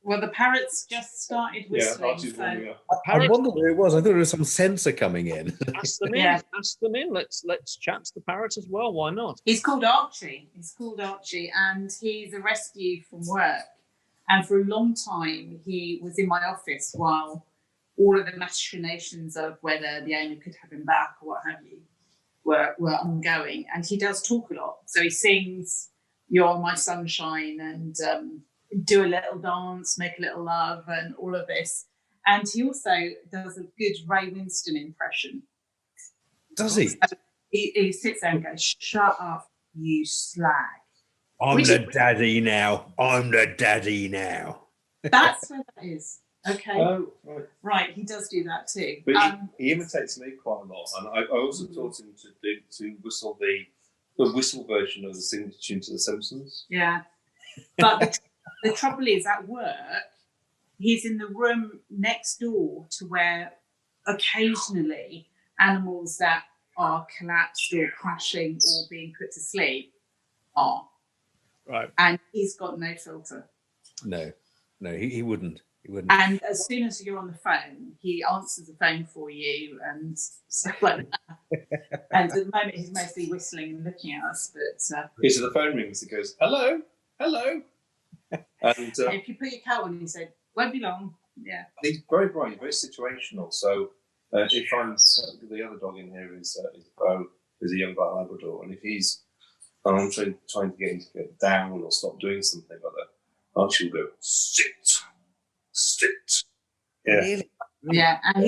Well, the parrots just started whistling. Archie's warming up. I wondered who it was. I thought there was some sensor coming in. Ask them in. Yeah. Ask them in. Let's chat to the parrot as well. Why not? He's called Archie. And he's a rescue from work. And for a long time, he was in my office while all of the machinations of whether the owner could have him back or what have you were ongoing. And he does talk a lot. So he sings "You're My Sunshine" and do a little dance, make a little love, and all of this. And he also does a good Ray Winston impression. Does he? So he sits there and goes, "Shut up, you slag." I'm the daddy now. I'm the daddy now. That's where that is. Okay. Oh, right. Right, he does do that too. But he imitates me quite a lot, and I also taught him to whistle the whistle version of the signature tune to The Simpsons. Yeah, but the trouble is, at work, he's in the room next door to where occasionally animals that are collapsed or crashing or being put to sleep are. Right. And he's got no filter. No, he wouldn't. He wouldn't. And as soon as you're on the phone, he answers the phone for you and stuff like that. And at the moment, he's mostly whistling and looking at us. But So the phone rings, he goes, "Hello, hello." And if you put your coat on, he said, "Won't be long." Yeah. he's very bright, very situational. So if I'm the other dog in here is Bo, who's a young black Labrador, and if I'm trying to get him to get down or stop doing something like that, Archie will go, "Sit. Yeah. Really? Yeah, and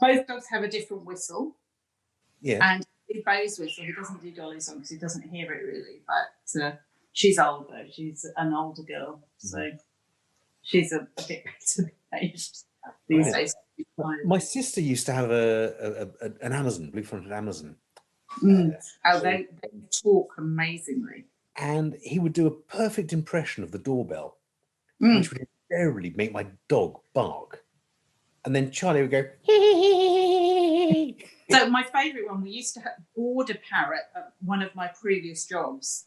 both dogs have a different whistle. Yeah. And with Bo's whistle, he doesn't do Dolly's on because he doesn't hear it really. But she's older. She's an older girl, so she's a bit better behaved these days. My sister used to have an Amazon, blue-fronted Amazon. They talk amazingly. And he would do a perfect impression of the doorbell, which would invariably make my dog bark. And then Charlie would go, So my favourite one, we used to board a parrot at one of my previous jobs,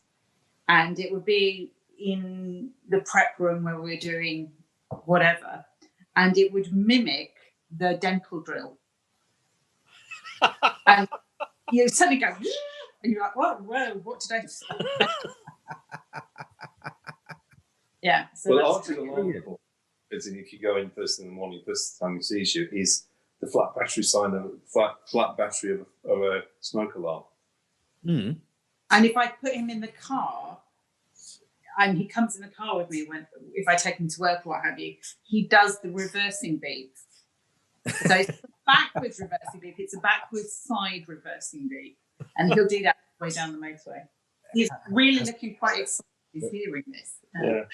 and it would be in the prep room where we were doing whatever, and it would mimic the dental drill. And you suddenly go, and you're like, whoa, what did I say? Yeah. So Well, Archie's alarm is if you go in first in the morning, first time he sees you, is the flat battery flat battery of a smoke alarm. Mm. And if I put him in the car, and he comes in the car with me if I take him to work or what have you, he does the reversing beep. So it's a backwards reversing beep. It's a backwards side reversing beep, and he'll do that all the way down the motorway. He's really looking quite excited. He's hearing this. Yeah.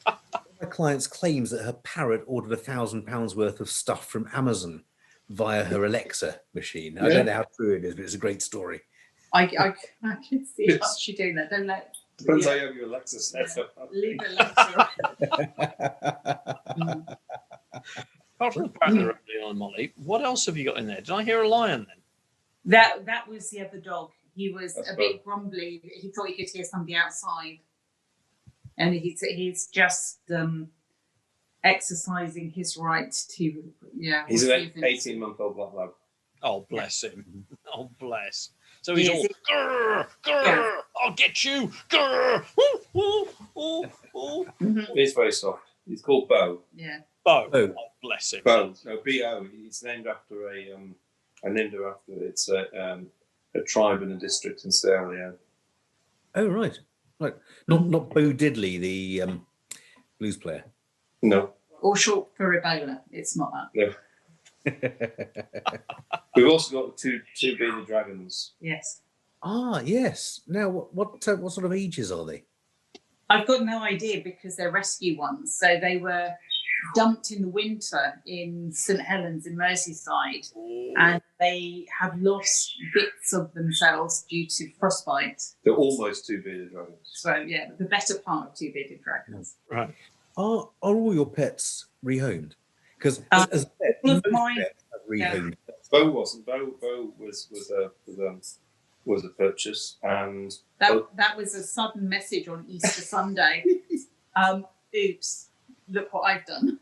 One of my clients claims that her parrot ordered £1,000 worth of stuff from Amazon via her Alexa machine. I don't know how true it is, but it's a great story. I can see Archie doing that. Don't let. Depends how you have your Alexa set up. Leave Alexa. Apart from the parrot that are on Molly, what else have you got in there? Did I hear a lion then? That was the other dog. He was That's a bit grumbly. He thought he could hear somebody outside, and he's just exercising his right to He's an 18-month-old black lab. Oh, bless him. Oh, bless. So he's all, grr, grr, I'll get you, grr, ooh, ooh, ooh. He's very soft. He's called Bo. Yeah. Bo. Oh, bless him. Bo. No, B-O. It's named after it's a tribe and a district in Sierra Leone. Oh, right. Like not Bo Diddley, the blues player. No. Or short for Ebola. It's not that. No. We've also got two bearded dragons. Yes. Ah, yes. Now, what sort of ages are they? I've got no idea because they're rescue ones. So they were dumped in the winter in St Helens in Merseyside, and they have lost bits of themselves due to frostbite. They're almost two bearded dragons. So yeah, the better part of two bearded dragons. Right. Are all your pets rehomed? Because as all of mine, pets have rehomed. Bo wasn't. Bo was was a purchase, and That was a sudden message on Easter Sunday. Oops, look what I've done.